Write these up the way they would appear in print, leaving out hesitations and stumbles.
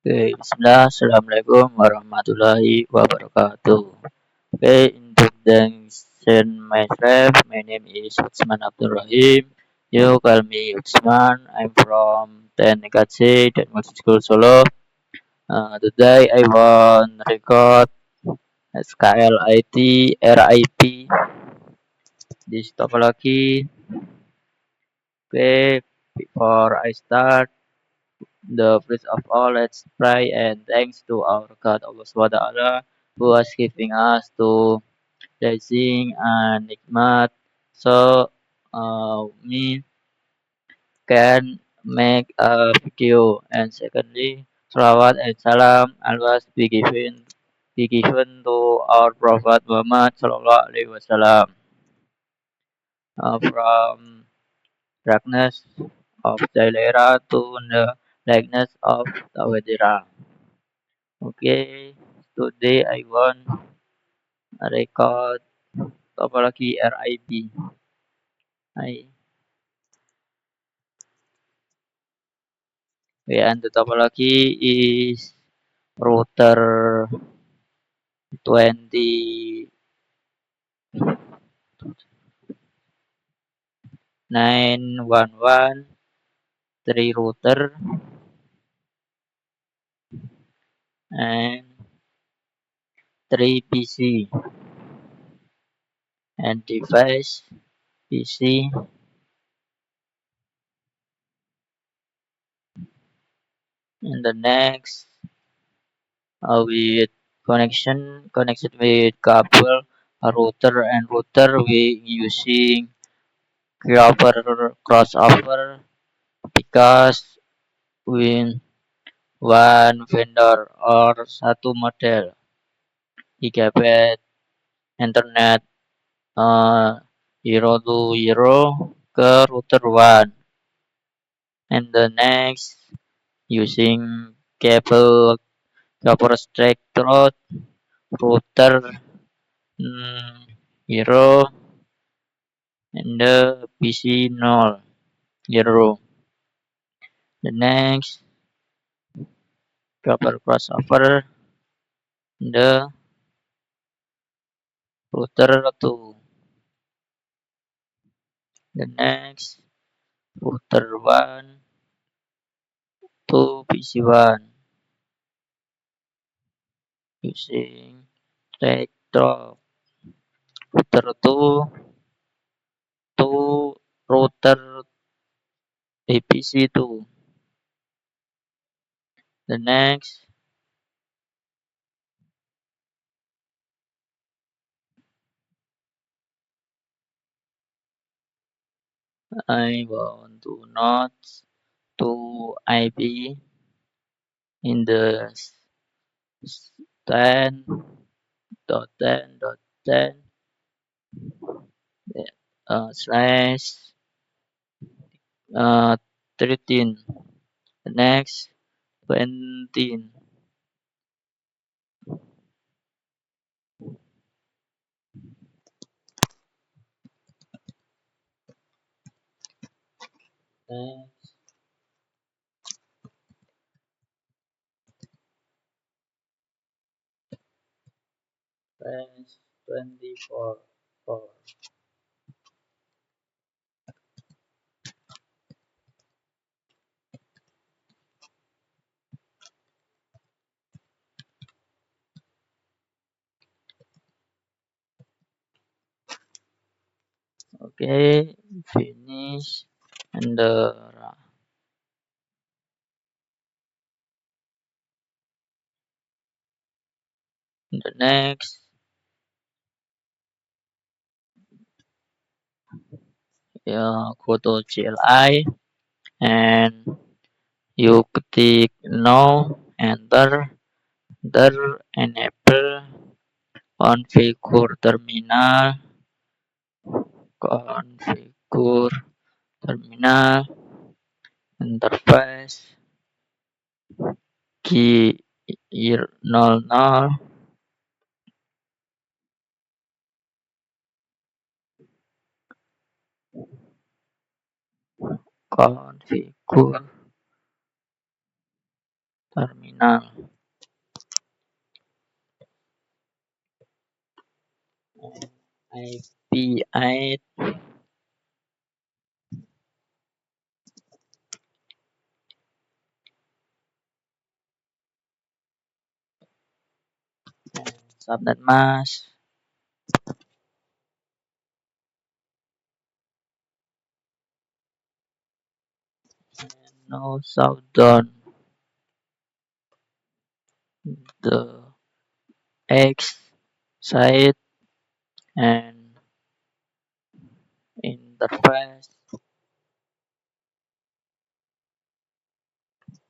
Oke, bismillah, assalamualaikum warahmatullahi wabarakatuh. Okay, introduction myself. My name is Utsman Abdul Rahim. You call me Utsman. I'm from TNKC, Technology School Solo. Today I want record SKLIT RIP this topology. Okay, before I start, the first of all, let's pray and thanks to our God Allah Subhanahu wa Taala who has giving us to blessing and nikmat. So me can make a video. And secondly, salawat and salam always be given to our Prophet Muhammad Sallallahu Alaihi Wasallam from darkness of Jailera to the likeness of Tawadira. Okay, today I want record topology RIP. I, and the topology is router 2911 three router and three PC and device PC and the next with connection with cable router and router we using crossover because when one vendor or satu model gigabit internet zero to zero ke router one and the next using cable copper straight through router zero and the PC null zero. The next copper crossover the router two. The next router one to PC one using through router two to router APC two. The next I want to note to IP in the 10.10.10 slash 13. The next 20. Next 24. Okay, finish and the next go to CLI and you ketik no enter enter enable configure terminal configure terminal interface key 00 configure terminal IP8 subnet mask no shutdown the X site and interface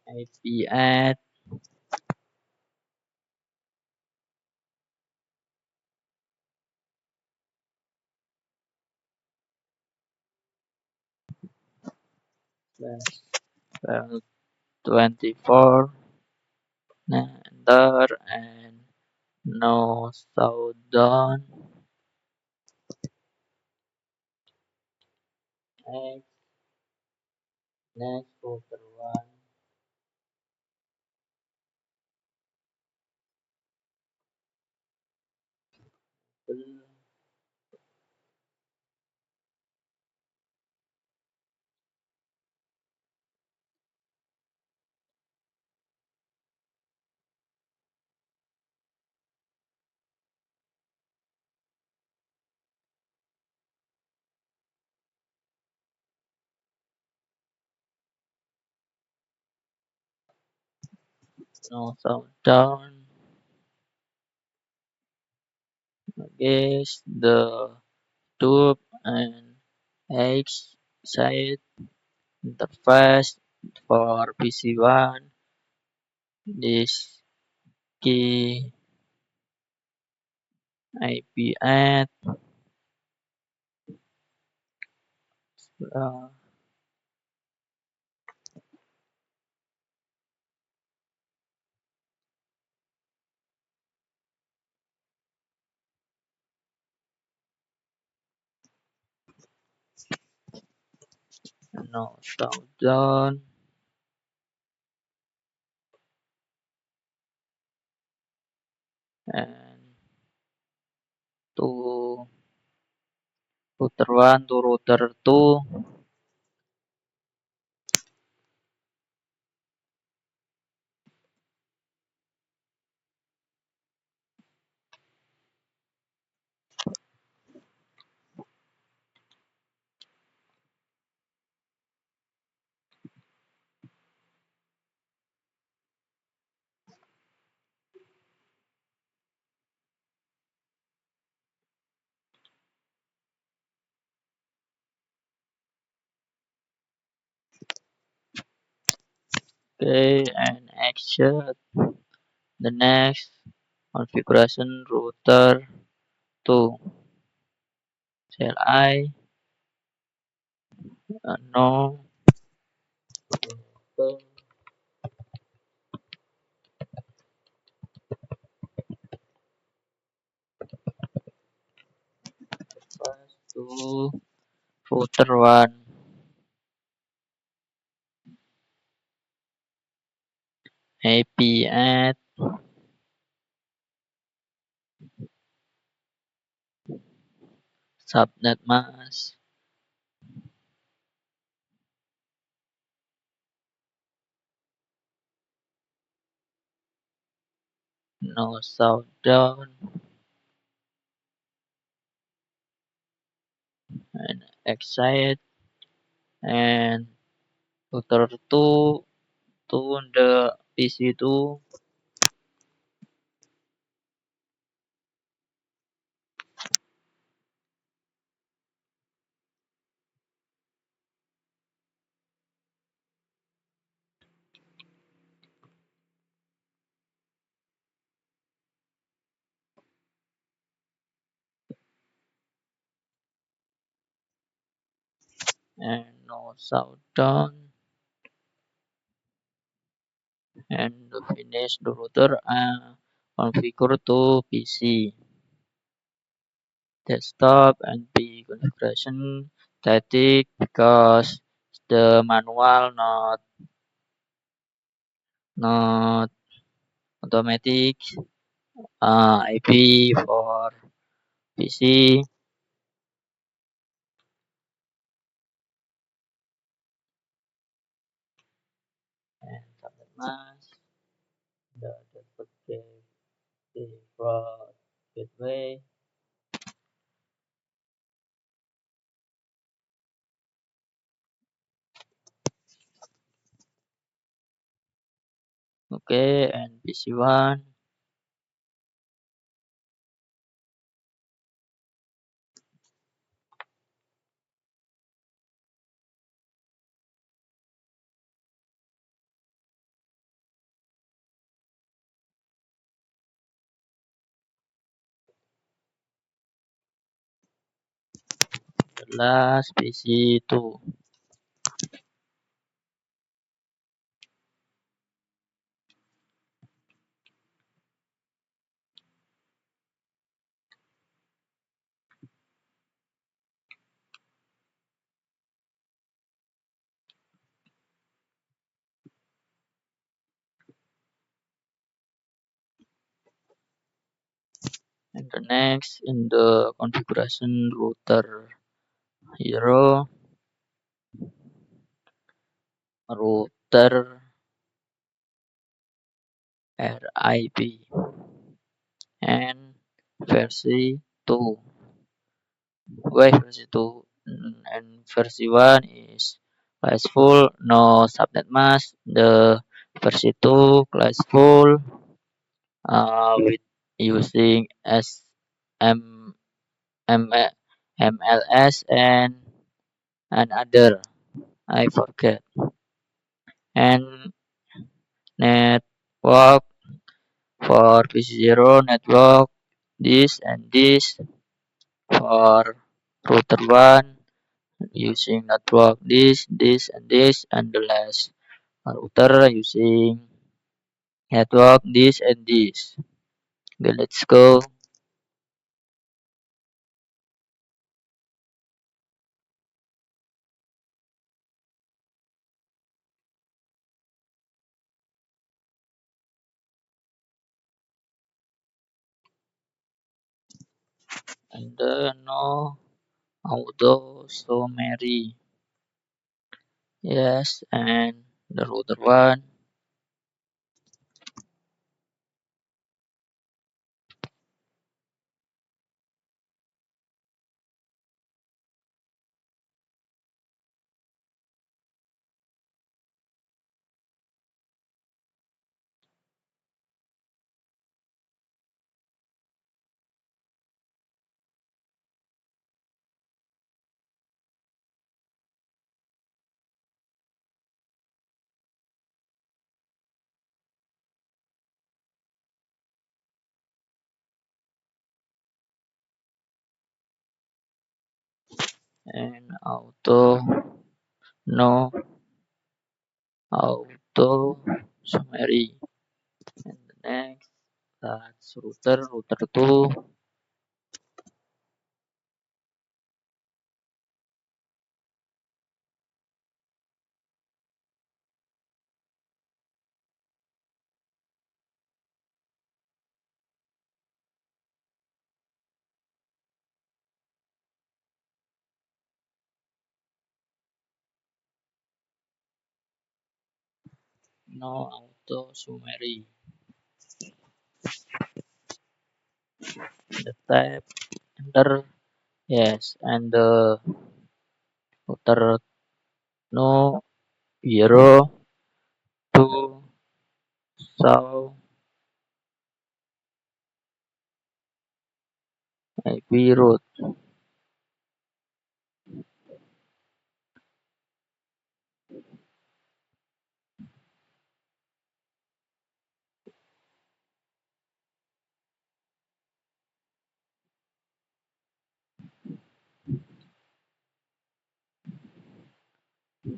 IP8 slash 24 enter and no shutdown X next router 1 no shutdown against the tube and X site interface for PC1 this key IP8 uh, no shutdown and to router 1 to router 2 okay and exit the next configuration router 2 CLI no to router 1 IP8 subnet mask no shutdown and exit and router 2 to the PC2 and no shutdown and finish the router configure to PC desktop and P configuration static because the manual not automatic, IP for PC, and subnet mask, the network default gateway. Okay, and PC1. The last PC2. And the next in the configuration router hero, router RIP and versi 2. Why versi 2 and versi 1 is classful, no subnet mask. The versi 2 classful with using SM, MLS and other. I forget. And network for PC0 network this and this for router 1 using network this and the last router using network this and this. Okay, let's go. And no auto summary. Yes, and the router 1 and no auto summary. And the next that's router 2 no auto summary. The type enter yes and the router no zero two so IP root.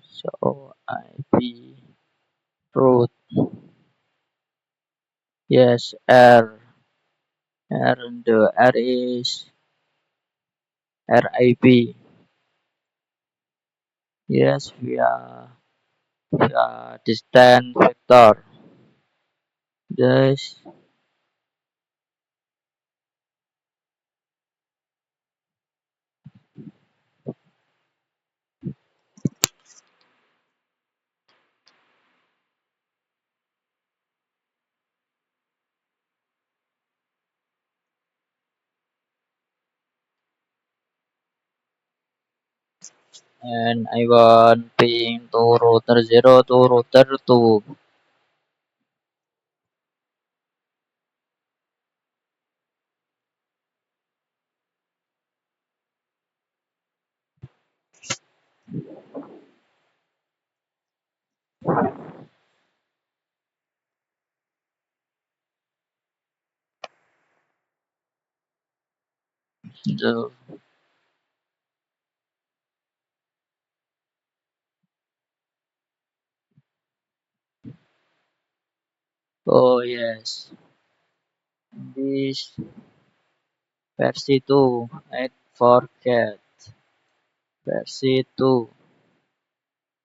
So IP root yes R and the R is RIP yes via distance vector Yes, and I want ping to router 0 to router 2. The, oh yes, this versi 2, I forget. Versi 2,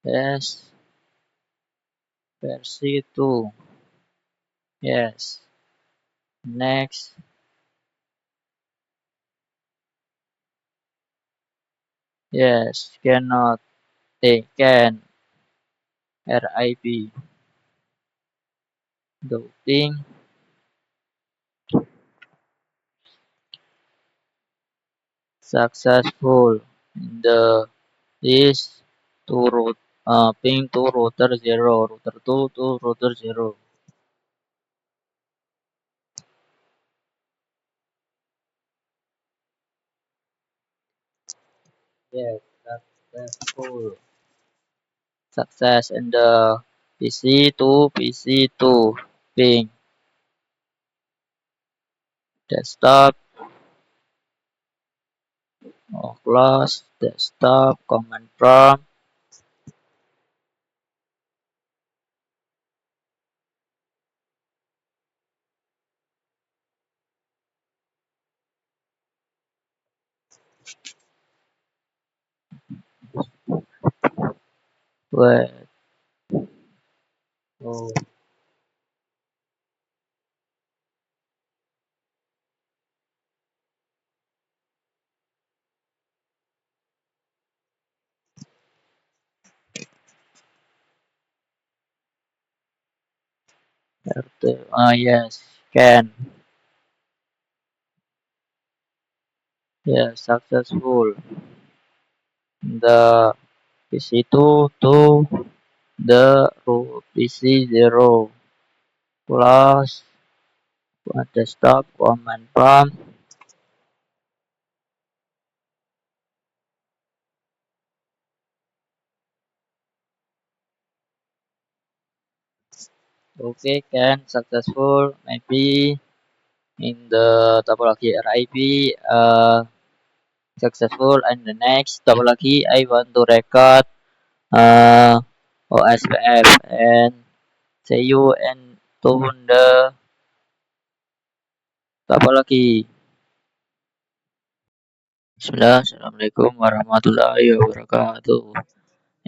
yes, versi 2, yes. Next, yes, cannot, can, RIP, doubting, successful in the is to root, ping to router 0, router 2 to router 0. Yes, successful. Success in the PC to ping desktop or close desktop command prompt. Wait, oh, yes, can, yes, successful. The PC2 to the PC0 plus desktop command prompt. Okay, can successful. Maybe in the topology RIP successful. And the next topology I want to record uh, OSPF and see you and tune the topology. Bismillah, Assalamualaikum warahmatullahi wabarakatuh.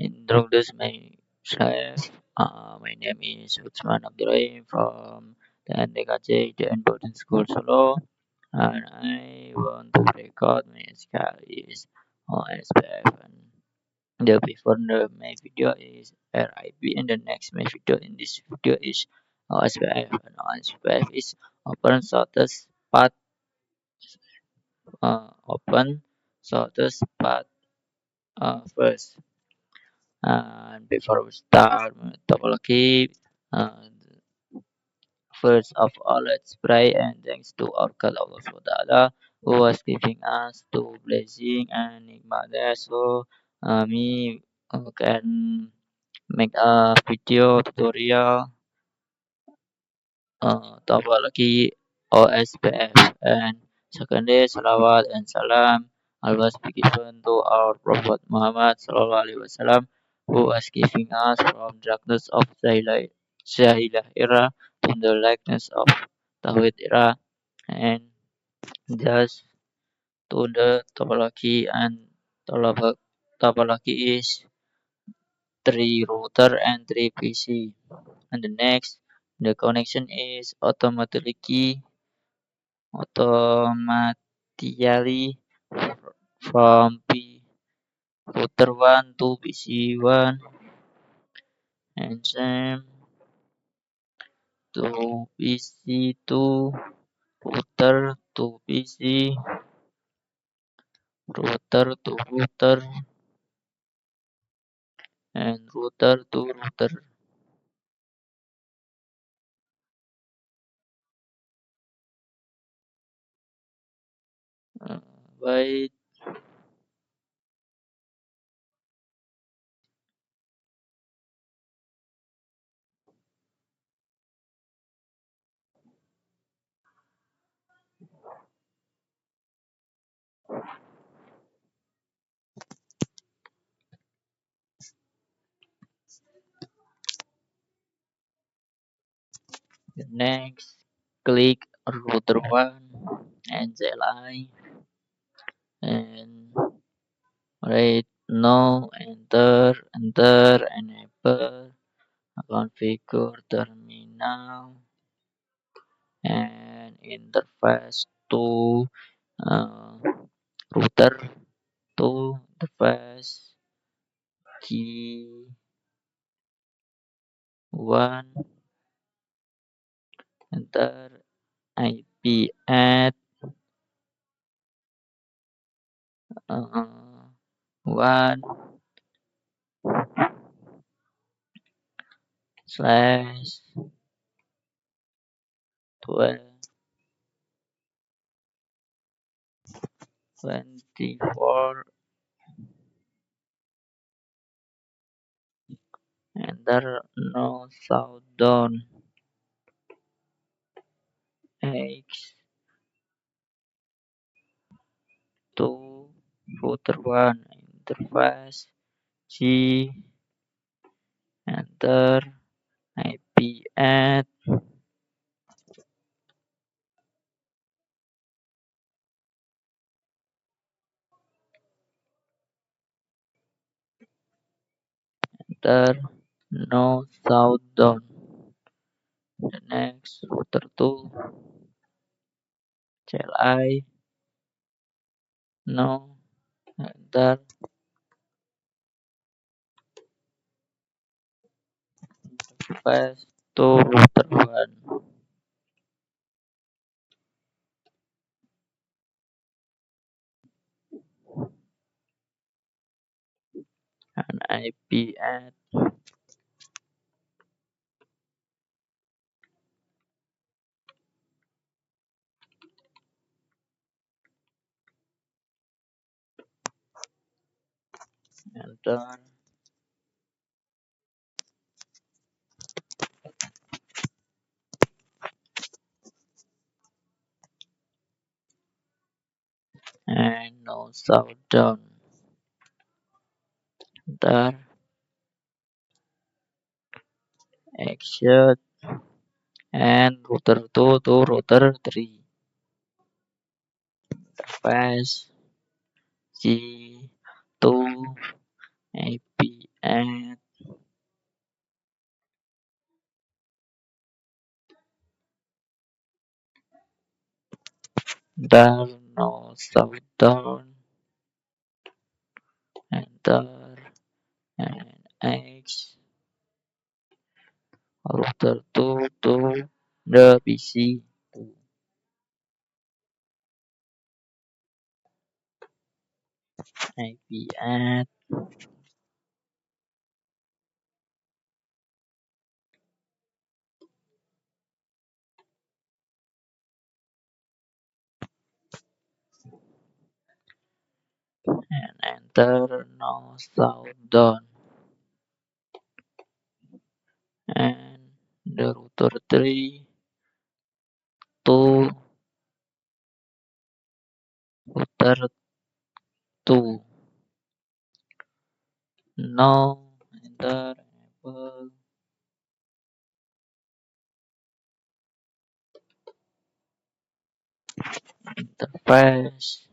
Introduce myself. My name is Utsman Abdurrahim from the NDKJ, the Boarding School Solo, and I want to record my skill is OSPF. And the before my video is RIP, and the next my video in this video is OSPF. And OSPF is open source path, open source path first. And before we start topology, uh, first of all, let's pray and thanks to our God Allah SWT who was giving us to blessing and nikmatnya. So, me can make a video tutorial topology OSPF. And secondly, salawat and salam always be given to our Prophet Muhammad Sallallahu Alaihi Wasallam who was giving us from darkness of Jahilah era to the likeness of Tawhid era, and just to the topology. And topology is three router and three PC. And the next, The connection is automatically from router 1 to PC 1 and same to PC 2, router to PC, router to router, and router to router. Uh, by the next, click router 1 and CLI and write no, enter, enable, configure terminal and interface to uh, router to interface G1, enter IP at 1 slash 12 24, enter no shutdown X to router 1 interface G, enter IP at enter no shutdown. The next router 2 CLI no, enter interface to router 1 and IP at enter and no shutdown. Enter exit and router 2 to router 3 interface G2 IP at enter no shutdown. Enter and X router 2 to the PC to IP at and enter no shutdown and the router 3 to router 2 no enter enable interface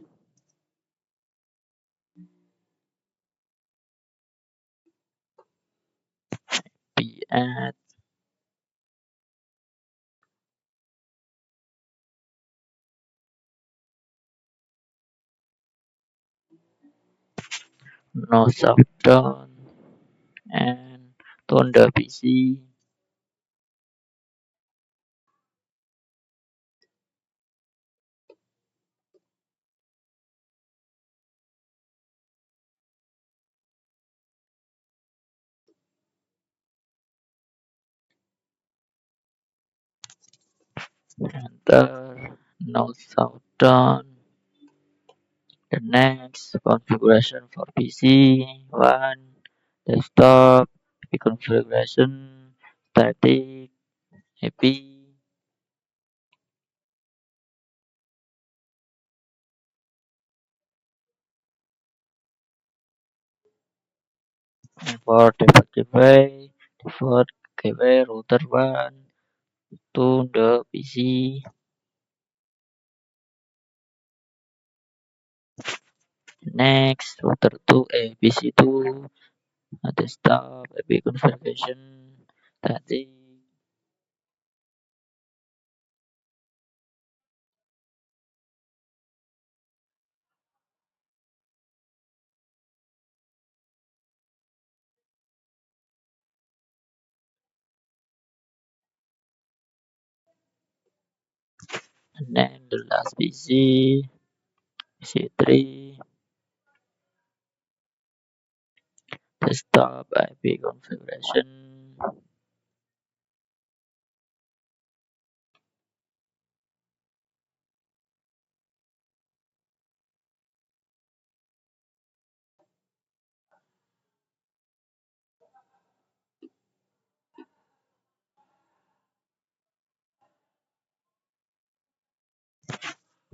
IP at no shutdown, and turn the PC, enter, no shutdown. The next configuration for PC, one, desktop, configuration, static, happy, and for default gateway router one to the PC. Next, router 2, PC2, desktop, AP configuration, static, and then the last PC, PC3, desktop, IP configuration,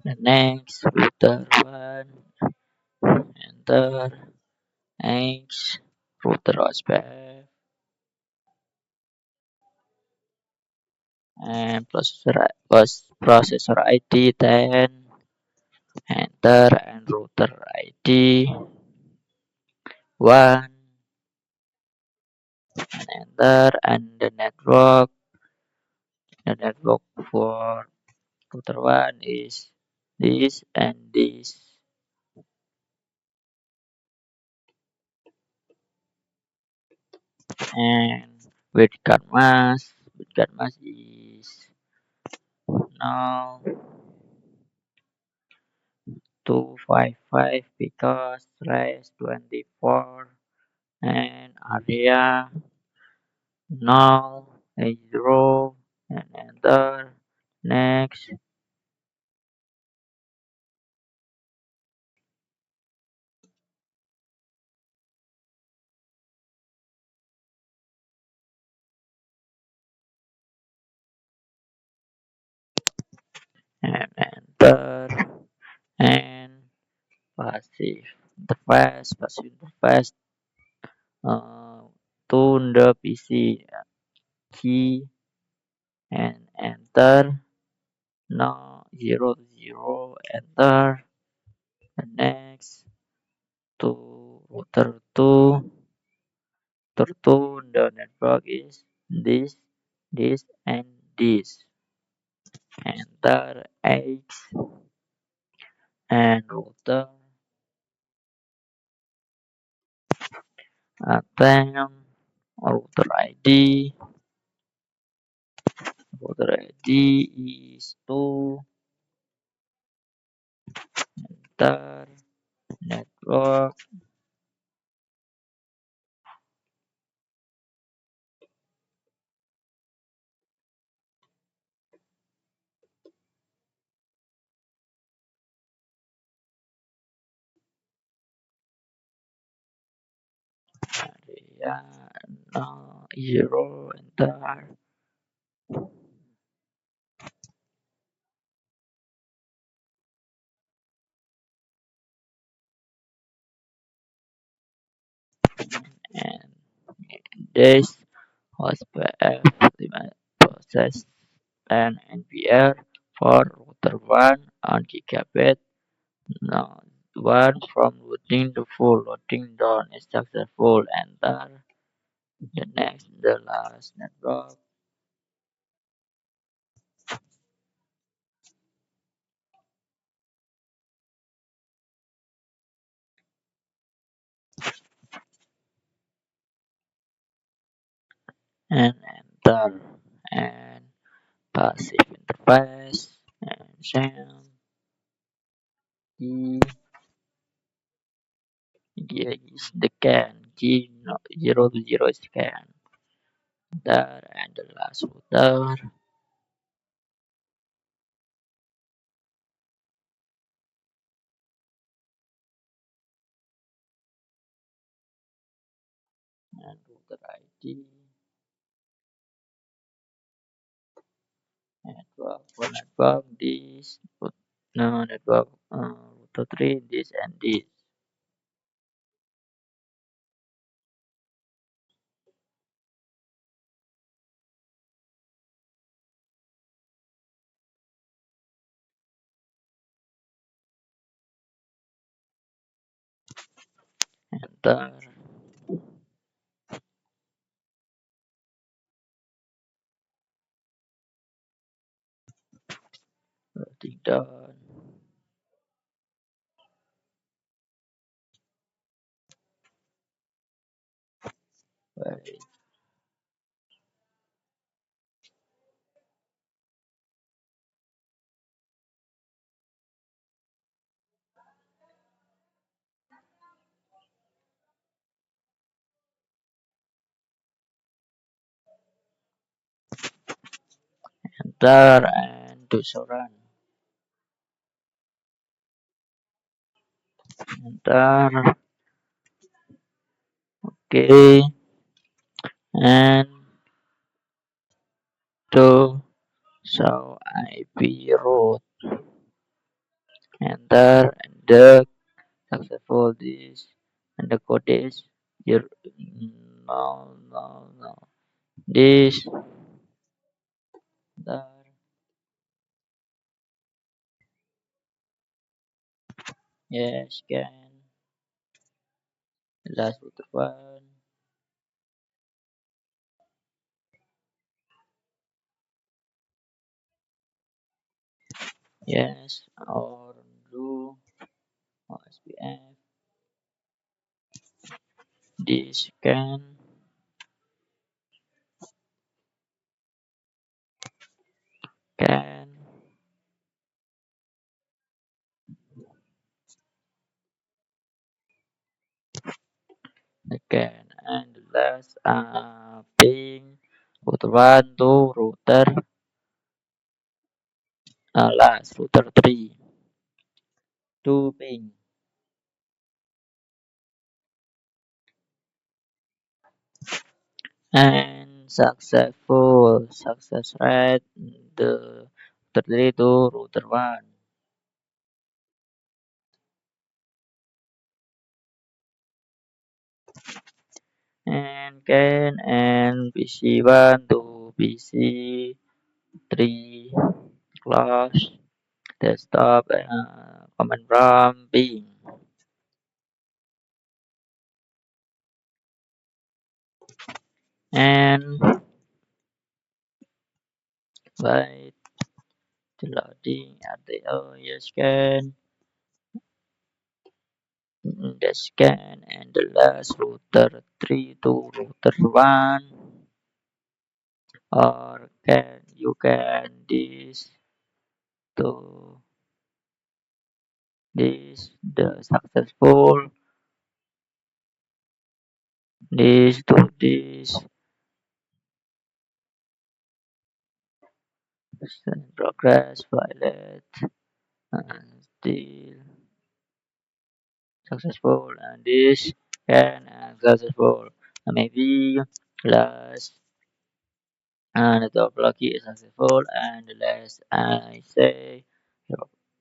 the next, router 1, enter, next, router OSPF, and processor ID 10, enter, and router ID 1, and enter, and the network for router 1 is this and this, and with cat mask is now 255 because race 24, and area null 0, and enter, next, and enter, and passive interface uh, tune the PC key, and enter, no 00, enter, and next, to router 2 the network is this and this, enter, X, and then router ID is 2, enter, network, area, no 0, enter, and this was process 10 NPR for router 1 on gigabit. Now, one from loading to full loading done is successful. Enter, the next, the last network, and enter and passive interface and sound key. Dia is the can key 0 to 0 is can there and the last footer and router ID network for network this no network router 3 this and this enter writing down wait enter and do so run enter okay and to so IP route enter and the successful this and the code is zero no this there yes can last with one yes or do OSPF this can again and last ping router one to router last router three to ping and successful success rate the router three to router one and can and PC one to PC three class desktop command prompt ping and by the loading at the OS scan the scan and the last router 3 to router 1 or can you can this to this the successful this to this progress violet still successful and this can successful maybe last and the block is successful and last I say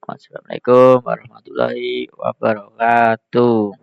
Assalamualaikum warahmatullahi wabarakatuh.